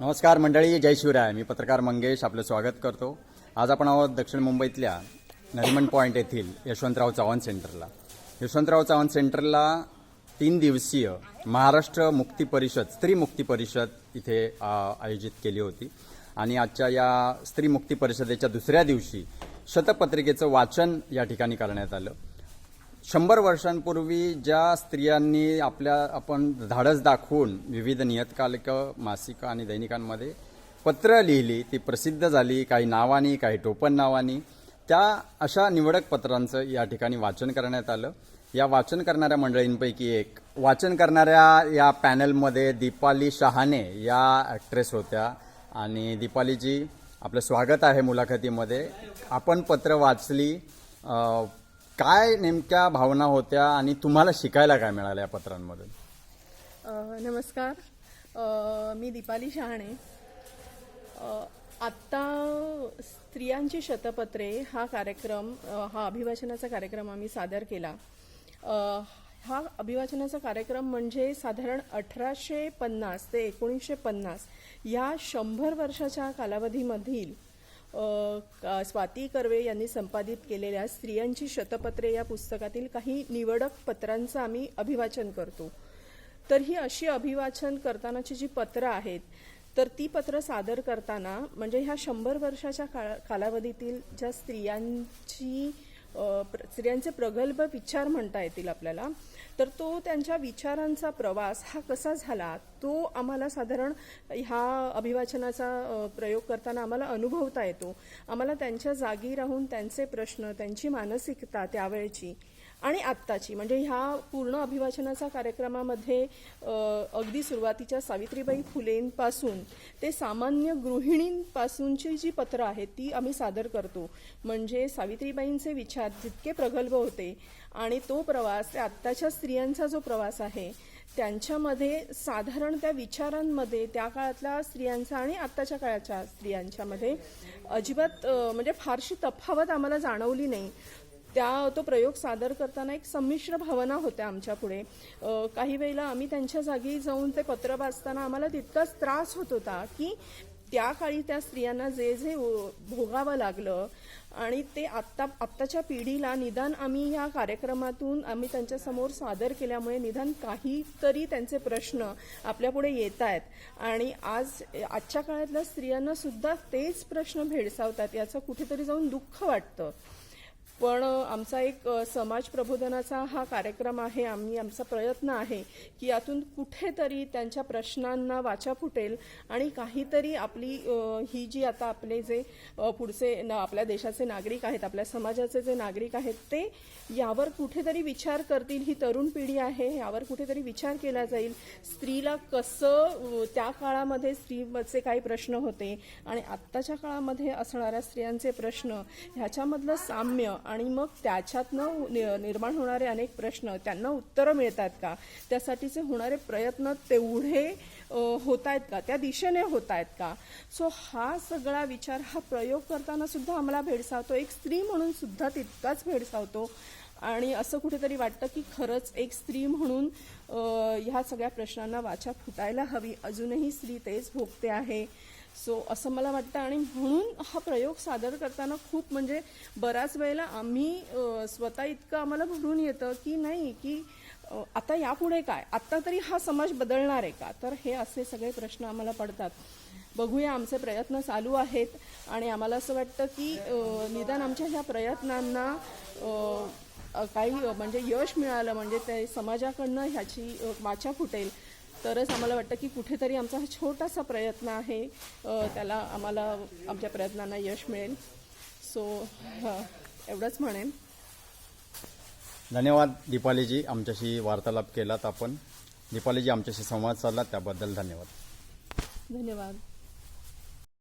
नमस्कार मंडळी, जय शिवराय. मी पत्रकार मंगेश आपलं स्वागत करतो. आज आपण आहोत दक्षिण मुंबईतल्या नरिमन पॉईंट येथील यशवंतराव चव्हाण सेंटरला. यशवंतराव चव्हाण सेंटरला 3 दिवसीय महाराष्ट्र मुक्ती परिषद, स्त्री मुक्ती परिषद इथे आयोजित केली होती आणि आजच्या या स्त्री मुक्ती परिषदेच्या दुसऱ्या दिवशी शतपत्रिकेचं वाचन या ठिकाणी करण्यात आलं. 100 वर्षांपूर्वी ज्या स्त्रियांनी आपण धाडस दाखवून विविध नियतकालिकं, मासिकं आणि दैनिकांमध्ये पत्र लिहिली, ती प्रसिद्ध झाली, काही नावानी, काही टोपण नावानी. त्या अशा निवडक पत्रांचं या ठिकाणी वाचन करण्यात आलं. या वाचन करणाऱ्या मंडळींपैकी एक वाचन करणाऱ्या या पॅनलमध्ये दीपाली शहाणे या ॲक्ट्रेस होत्या. आणि दीपालीजी, आपलं स्वागत आहे मुलाखतीमध्ये. आपण पत्र वाचली, काय नेमक्या भावना होत्या आणि तुम्हाला शिकायला काय मिळालं या पत्रांमधून? नमस्कार, मी दीपाली शहाणे. आत्ता स्त्रियांची शतपत्रे हा कार्यक्रम, हा अभिवाचनाचा कार्यक्रम आम्ही सादर केला. हा अभिवाचनाचा कार्यक्रम म्हणजे साधारण 1850 ते 1950 या 100 वर्षाच्या कालावधीमधील स्वाती कर्वे यांनी संपादित केलेल्या स्त्रियांची शतपत्रे या पुस्तकातील काही निवडक पत्रांचं आम्ही अभिवाचन करतो. तर ही अशी अभिवाचन करतानाची जी पत्रं आहेत, तर ती पत्र सादर करताना म्हणजे ह्या 100 वर्षाच्या कालावधीतील ज्या स्त्रियांचे प्रगल्भ विचार म्हणता येतील आपल्याला, तर तो त्यांच्या विचारांचा प्रवास हा कसा झाला तो आम्हाला साधारण ह्या अभिवाचनाचा प्रयोग करताना आम्हाला अनुभवता येतो. आम्हाला त्यांच्या जागी राहून त्यांचे प्रश्न, त्यांची मानसिकता त्यावेळची आणि आत्ताची, म्हणजे ह्या पूर्ण अभिवाचनाचा कार्यक्रमामध्ये अगदी सुरुवातीच्या सावित्रीबाई फुलेंपासून ते सामान्य गृहिणींपासूनची जी पत्रं आहेत ती आम्ही सादर करतो. म्हणजे सावित्रीबाईंचे विचार जितके प्रगल्भ होते आणि तो प्रवास, ते आत्ताच्या स्त्रियांचा जो प्रवास आहे त्यांच्यामध्ये साधारण त्या विचारांमध्ये त्या काळातल्या स्त्रियांचा आणि आत्ताच्या काळाच्या स्त्रियांच्यामध्ये अजिबात म्हणजे फारशी तफावत आम्हाला जाणवली नाही. तो प्रयोग सादर करताना एक संमिश्र भावना होत्या आमच्या पुढे. काही वेळेला आम्ही त्यांच्या जागी जाऊन ते पत्र वाचताना आम्हाला तितकाच त्रास होत होता की त्या काळी त्या स्त्रियांना जे जे भोगावं लागलं आणि ते आत्ताच्या पिढीला निदान आम्ही या कार्यक्रमातून आम्ही त्यांच्यासमोर सादर केल्यामुळे निदान काहीतरी त्यांचे प्रश्न आपल्यापुढे येत आहेत आणि आजच्या काळातल्या स्त्रियांना सुद्धा तेच प्रश्न भेडसावतात याचं कुठेतरी जाऊन दुःख वाटतं. पण आमचा एक समाज प्रबोधनाचा हा कार्यक्रम आहे. आमचा प्रयत्न आहे की यातून कुठेतरी त्यांच्या प्रश्नांना वाचा फुटेल आणि काहीतरी आपली ही जी आता आपले जे पुढचे आपल्या देशाचे नागरिक आहेत, आपल्या समाजाचे जे नागरिक आहेत, ते यावर कुठेतरी विचार करतील. ही तरुण पिढी आहे, यावर कुठेतरी विचार केला जाईल. स्त्रीला कसं त्या काळामध्ये स्त्रीचे काही प्रश्न होते आणि आत्ताच्या काळामध्ये असणाऱ्या स्त्रियांचे प्रश्न, ह्याच्यामधलं साम्य आणि मग त्याच्यातनं निर्माण होणारे अनेक प्रश्न, त्यांना उत्तरं मिळतात का, त्यासाठीचे होणारे प्रयत्न तेवढे होत आहेत का, त्या दिशेने होत आहेत का. सो हा सगळा विचार हा प्रयोग करताना सुद्धा आम्हाला भेडसावतो, एक स्त्री म्हणून सुद्धा तितकाच भेडसावतो. आणि असं कुठेतरी वाटतं की खरंच एक स्त्री म्हणून ह्या सगळ्या प्रश्नांना वाचा फुटायला हवी. अजूनही स्त्री तेच भोगते आहे. सो असं मला वाटतं आणि म्हणून हा प्रयोग सादर करताना खूप म्हणजे बऱ्याच वेळेला आम्ही स्वतः इतकं आम्हाला भरून येतं की नाही की आता यापुढे काय, आत्ता तरी हा समाज बदलणार आहे का. तर हे असे सगळे प्रश्न आम्हाला पडतात. बघूया, आमचे प्रयत्न चालू आहेत आणि आम्हाला असं वाटतं की निदान आमच्या ह्या प्रयत्नांना काही म्हणजे यश मिळालं, म्हणजे ते समाजाकडनं ह्याची वाचा फुटेल, तरच आम्हाला वाटतं की कुठेतरी आमचा हा छोटासा प्रयत्न आहे त्याला आम्हाला आमच्या प्रयत्नांना यश मिळेल. सो एवढंच म्हणेन. धन्यवाद दीपालीजी, आमच्याशी वार्तालाप केलात आपण. दीपालीजी, आमच्याशी संवाद साधला त्याबद्दल धन्यवाद. धन्यवाद.